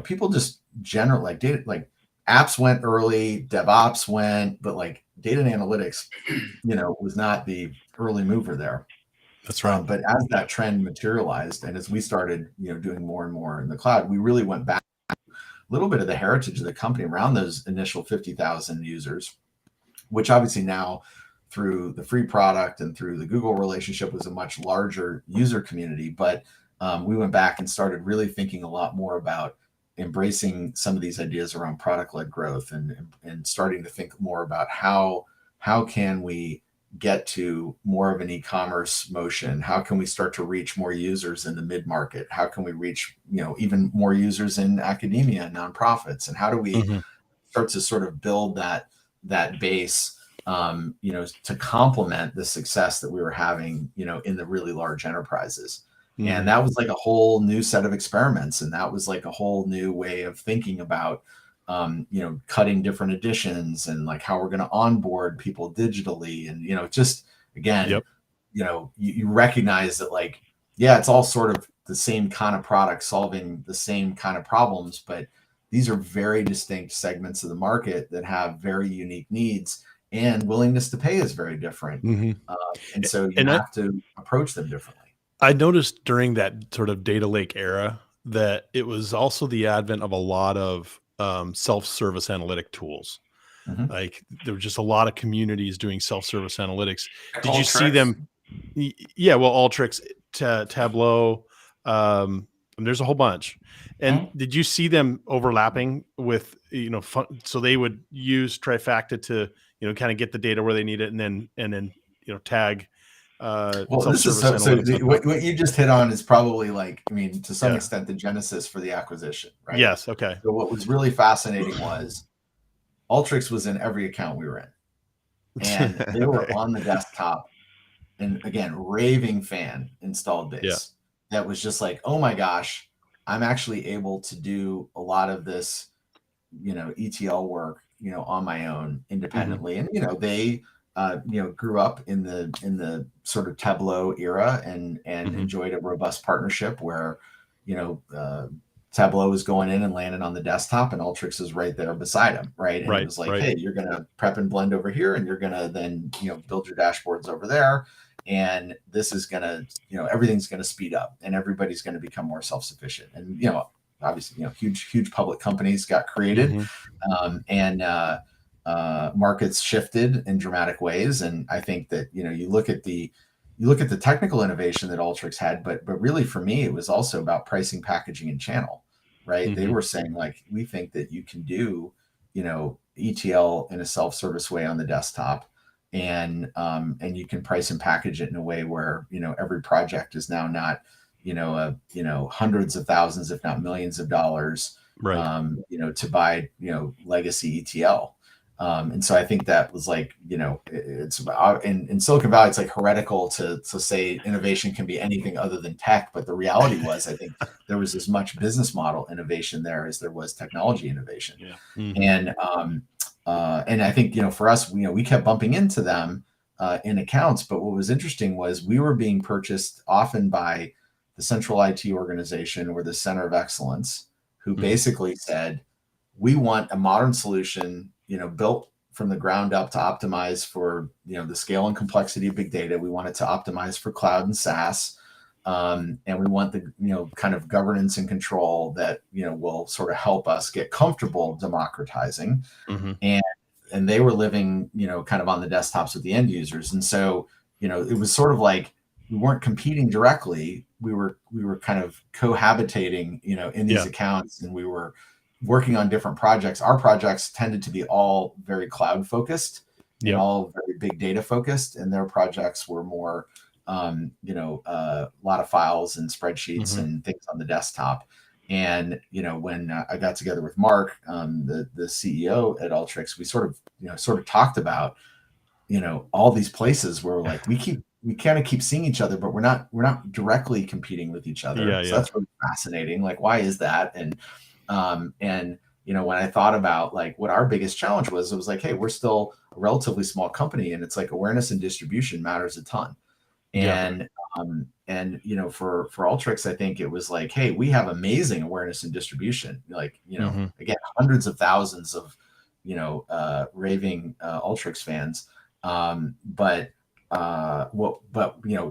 people just generally like data, like apps went early, DevOps went, but like data and analytics, was not the early mover there.
That's right.
But as that trend materialized and as we started, doing more and more in the cloud, we really went back to a little bit of the heritage of the company around those initial 50,000 users, which obviously now through the free product and through the Google relationship was a much larger user community. But we went back and started really thinking a lot more about embracing some of these ideas around product-led growth and starting to think more about how can we get to more of an e-commerce motion? How can we start to reach more users in the mid-market? How can we reach, even more users in academia and nonprofits? And how do we start to sort of build that base, to complement the success that we were having, in the really large enterprises? And that was like a whole new set of experiments. And that was like a whole new way of thinking about, cutting different editions and like how we're going to onboard people digitally. And, just again,
Yep.
You recognize that like, yeah, it's all sort of the same kind of product solving the same kind of problems, but these are very distinct segments of the market that have very unique needs, and willingness to pay is very different. And so you have to approach them differently.
I noticed during that sort of data lake era that it was also the advent of a lot of self-service analytic tools. Like there were just a lot of communities doing self-service analytics. Did you see them? Yeah, well, Alteryx, Tableau, and there's a whole bunch. And did you see them overlapping with, so they would use Trifacta to, kind of get the data where they need it, and then tag.
Well, this is what you just hit on is probably like, to some extent, the genesis for the acquisition, right?
Yes. Okay.
So what was really fascinating was Alteryx was in every account we were in, and they were on the desktop. And again, raving fan installed base that was just like, oh my gosh, I'm actually able to do a lot of this, ETL work, on my own independently. And, they, grew up in the sort of Tableau era and enjoyed a robust partnership where, Tableau was going in and landing on the desktop, and Alteryx is right there beside him. Right. And it was like, hey, you're going to prep and blend over here, and you're going to then, build your dashboards over there. And this is going to, everything's going to speed up, and everybody's going to become more self-sufficient. And, obviously, huge public companies got created, and markets shifted in dramatic ways. And I think that, you look at the technical innovation that Alteryx had, but really for me, it was also about pricing, packaging, and channel, right? They were saying like, we think that you can do, ETL in a self-service way on the desktop, and you can price and package it in a way where, every project is now not, hundreds of thousands, if not millions of dollars, to buy, legacy ETL. And so I think that was like, it's in Silicon Valley, it's like heretical to say innovation can be anything other than tech. But the reality was, I think there was as much business model innovation there as there was technology innovation. And I think, for us, we kept bumping into them in accounts. But what was interesting was we were being purchased often by the central IT organization or the center of excellence, who basically said, we want a modern solution, built from the ground up to optimize for, the scale and complexity of big data. We want it to optimize for cloud and SaaS. And we want the, kind of governance and control that, will sort of help us get comfortable democratizing. And they were living, kind of on the desktops with the end users. And so, it was sort of like, we weren't competing directly. We were kind of cohabitating, in these accounts, and we were working on different projects. Our projects tended to be all very cloud focused and all very big data focused. And their projects were more, a lot of files and spreadsheets and things on the desktop. And, when I got together with Mark, the CEO at Alteryx, we sort of talked about, all these places where we're like, we kind of keep seeing each other, but we're not directly competing with each other. So that's really fascinating. Like, why is that? And when I thought about like what our biggest challenge was, it was like, hey, we're still a relatively small company, and it's like awareness and distribution matters a ton. And for Alteryx, I think it was like, hey, we have amazing awareness and distribution. Like, again, hundreds of thousands of, raving Alteryx fans. But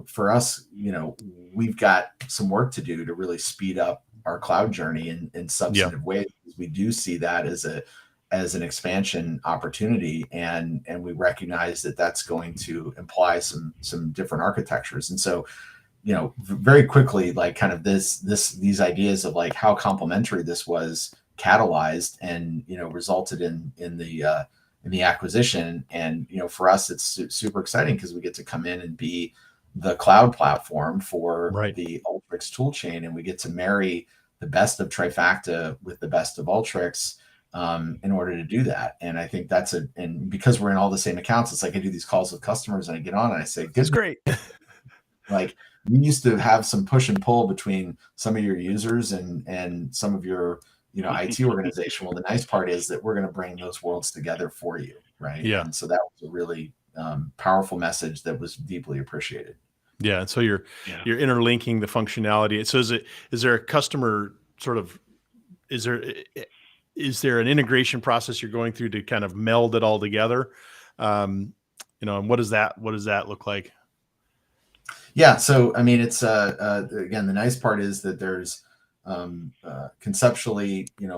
for us, we've got some work to do to really speed up our cloud journey in substantive ways. We do see that as an expansion opportunity, and we recognize that that's going to imply some different architectures. And so, very quickly, like kind of these ideas of like how complementary this was catalyzed and resulted in the acquisition. And for us, it's super exciting because we get to come in and be the cloud platform for the Alteryx tool chain, and we get to marry the best of Trifacta with the best of Alteryx in order to do that. And I think and because we're in all the same accounts, it's like I do these calls with customers and I get on and I say,
"That's great."
Like, you used to have some push and pull between some of your users and some of your IT organization. Well, the nice part is that we're going to bring those worlds together for you, right?
Yeah.
And so that was a really powerful message that was deeply appreciated.
Yeah. And so you're interlinking the functionality. So is there a customer sort of, is there an integration process you're going through to kind of meld it all together? And what does that look like?
Yeah. So, I mean, it's, again, the nice part is that there's, conceptually, a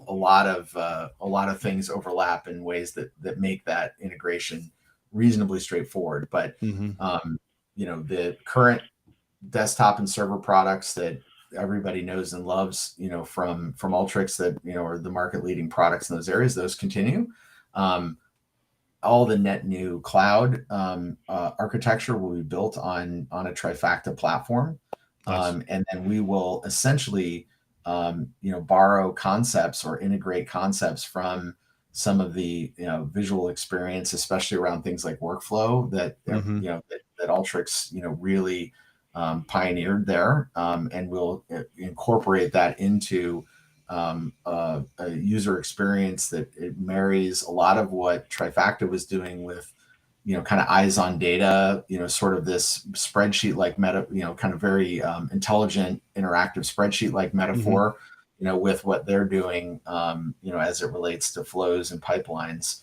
lot of things overlap in ways that make that integration reasonably straightforward. But, the current desktop and server products that everybody knows and loves, from Alteryx that, are the market leading products in those areas, those continue. All the net new cloud architecture will be built on a Trifacta platform.
Nice.
And then we will essentially, borrow concepts or integrate concepts from some of the, visual experience, especially around things like workflow that, that Alteryx, really pioneered there. And we'll incorporate that into a user experience that it marries a lot of what Trifacta was doing with, kind of eyes on data, sort of this spreadsheet like kind of very intelligent, interactive spreadsheet like metaphor, with what they're doing, as it relates to flows and pipelines.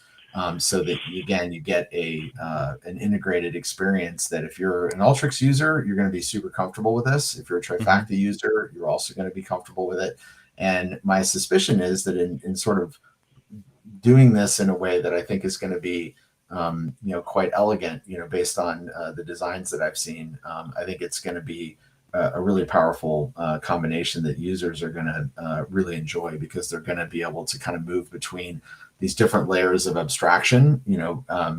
So that you get an integrated experience that if you're an Alteryx user, you're going to be super comfortable with this. If you're a Trifacta user, you're also going to be comfortable with it. And my suspicion is that in sort of doing this in a way that I think is going to be, quite elegant, based on the designs that I've seen, I think it's going to be a really powerful combination that users are going to really enjoy, because they're going to be able to kind of move between these different layers of abstraction,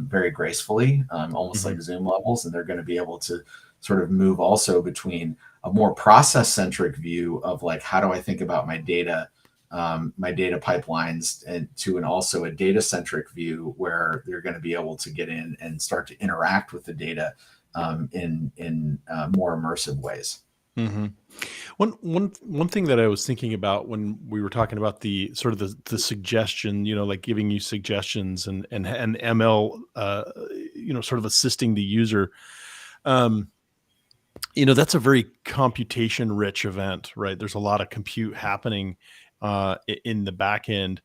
very gracefully, almost like Zoom levels. And they're going to be able to sort of move also between a more process-centric view of like, how do I think about my data pipelines, and also a data-centric view where they're going to be able to get in and start to interact with the data in more immersive ways.
One thing that I was thinking about when we were talking about the sort of the suggestion, like giving you suggestions and ML, sort of assisting the user. That's a very computation rich event, right? There's a lot of compute happening in the back end.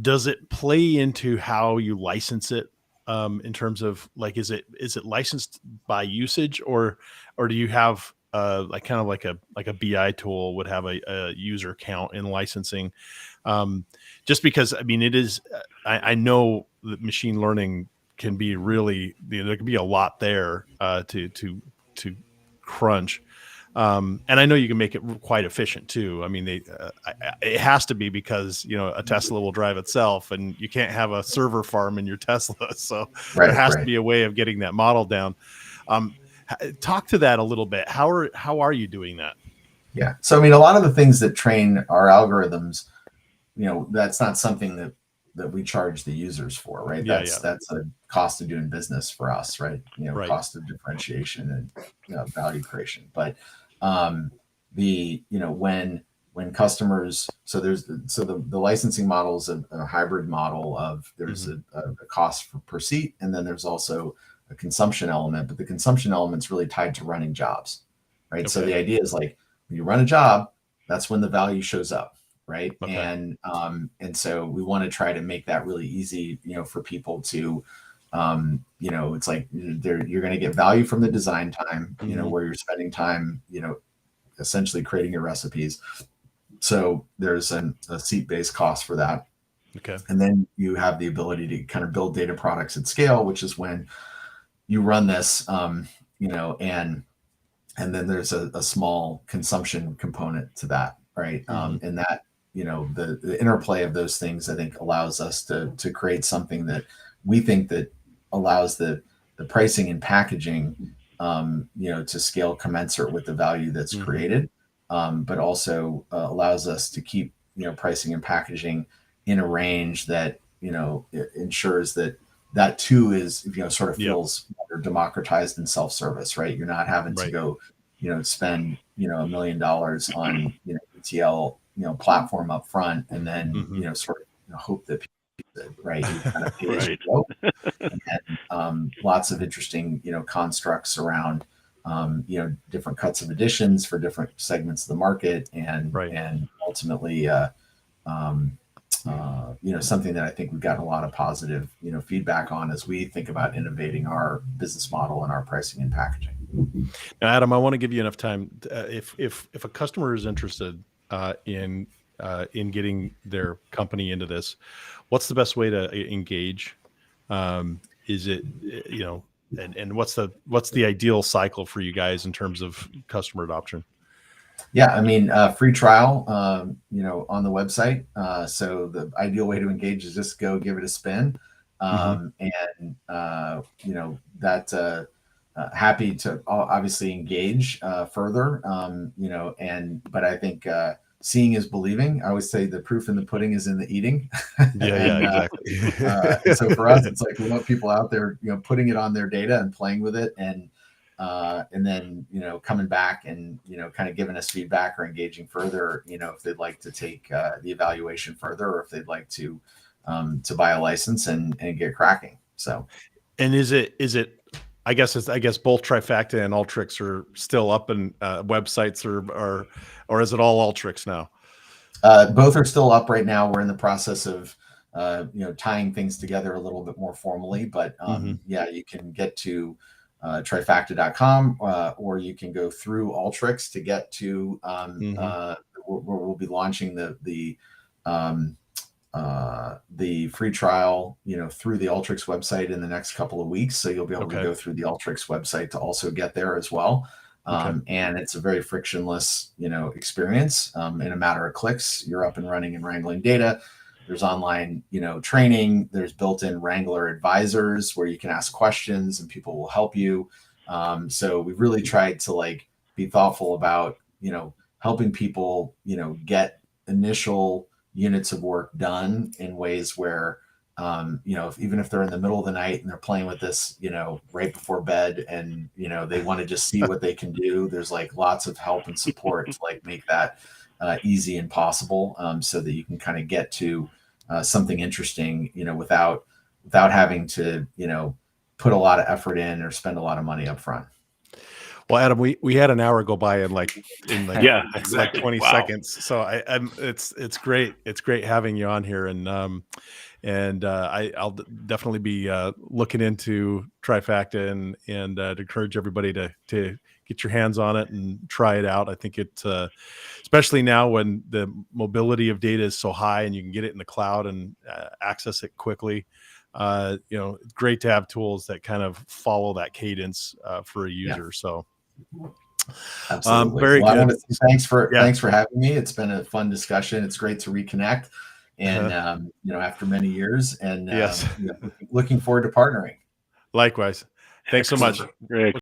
Does it play into how you license it, in terms of like, is it licensed by usage, or do you have like kind of like a BI tool would have a user count in licensing? Just because, I mean, it is, I know that machine learning can be really, there can be a lot there to crunch. And I know you can make it quite efficient too. I mean, it has to be, because, a Tesla will drive itself and you can't have a server farm in your Tesla. So there has to be a way of getting that model down. Talk to that a little bit. How are you doing that?
Yeah. So, I mean, a lot of the things that train our algorithms, that's not something that we charge the users for, right? That's a cost of doing business for us, right? Cost of differentiation and value creation. But when customers, so the licensing model is a hybrid model of there's a cost per seat, and then there's also a consumption element, but the consumption element's really tied to running jobs, right? Okay. So the idea is like, when you run a job, that's when the value shows up, right? Okay. And so we want to try to make that really easy, for people to, it's like you're going to get value from the design time, where you're spending time, essentially creating your recipes. So there's a seat-based cost for that.
Okay. And
then you have the ability to kind of build data products at scale, which is when you run this, and then there's a small consumption component to that, right? And that, the interplay of those things, I think, allows us to create something that we think that allows the pricing and packaging, to scale commensurate with the value that's created, but also allows us to keep, pricing and packaging in a range that, it ensures that too is, sort of feels more democratized and self-service, right? You're not having to go, spend, $1 million on, ETL, platform up front, and then
Mm-hmm.
sort of hope that people use it, right? You kind of pay as you
Right.
go. And lots of interesting constructs around different cuts of editions for different segments of the market, and
Right.
and ultimately something that I think we've gotten a lot of positive feedback on as we think about innovating our business model and our pricing and packaging.
Now, Adam, I want to give you enough time. If a customer is interested in getting their company into this, what's the best way to engage? Is it and what's the ideal cycle for you guys in terms of customer adoption?
Yeah, I mean, free trial, on the website. So the ideal way to engage is just go give it a spin, and that. Happy to obviously engage further, but I think seeing is believing. I always say the proof in the pudding is in the eating.
Yeah, exactly.
So for us, it's like we want people out there, putting it on their data and playing with it, and then coming back and kind of giving us feedback or engaging further. If they'd like to take the evaluation further, or if they'd like to buy a license and get cracking. So,
and is it? I guess both Trifacta and Alteryx are still up, and websites or is it all Alteryx now?
Both are still up right now. We're in the process of tying things together a little bit more formally, but yeah, you can get to trifacta.com, or you can go through Alteryx to get to where we'll be launching the free trial, through the Alteryx website in the next couple of weeks. So you'll be able to go through the Alteryx website to also get there as well. And it's a very frictionless, experience. In a matter of clicks, you're up and running and wrangling data. There's online, training. There's built-in Wrangler advisors where you can ask questions and people will help you. So we've really tried to be thoughtful about, helping people, get initial units of work done in ways where, even if they're in the middle of the night and they're playing with this, right before bed, and, they want to just see what they can do, there's lots of help and support to make that easy and possible, so that you can kind of get to something interesting, without having to, put a lot of effort in or spend a lot of money up front.
Well, Adam, we had an hour go by in
Yeah,
exactly.
20
Wow.
seconds. So it's great. It's great having you on here, and I'll definitely be looking into Trifacta and encourage everybody to get your hands on it and try it out. I think it, especially now when the mobility of data is so high and you can get it in the cloud and access it quickly. It's great to have tools that kind of follow that cadence for a user.
Yeah.
So.
Absolutely.
Very
well,
good.
I want to say thanks for having me. It's been a fun discussion. It's great to reconnect, and after many years, and
yes,
looking forward to partnering.
Likewise. Thanks so much.
Great.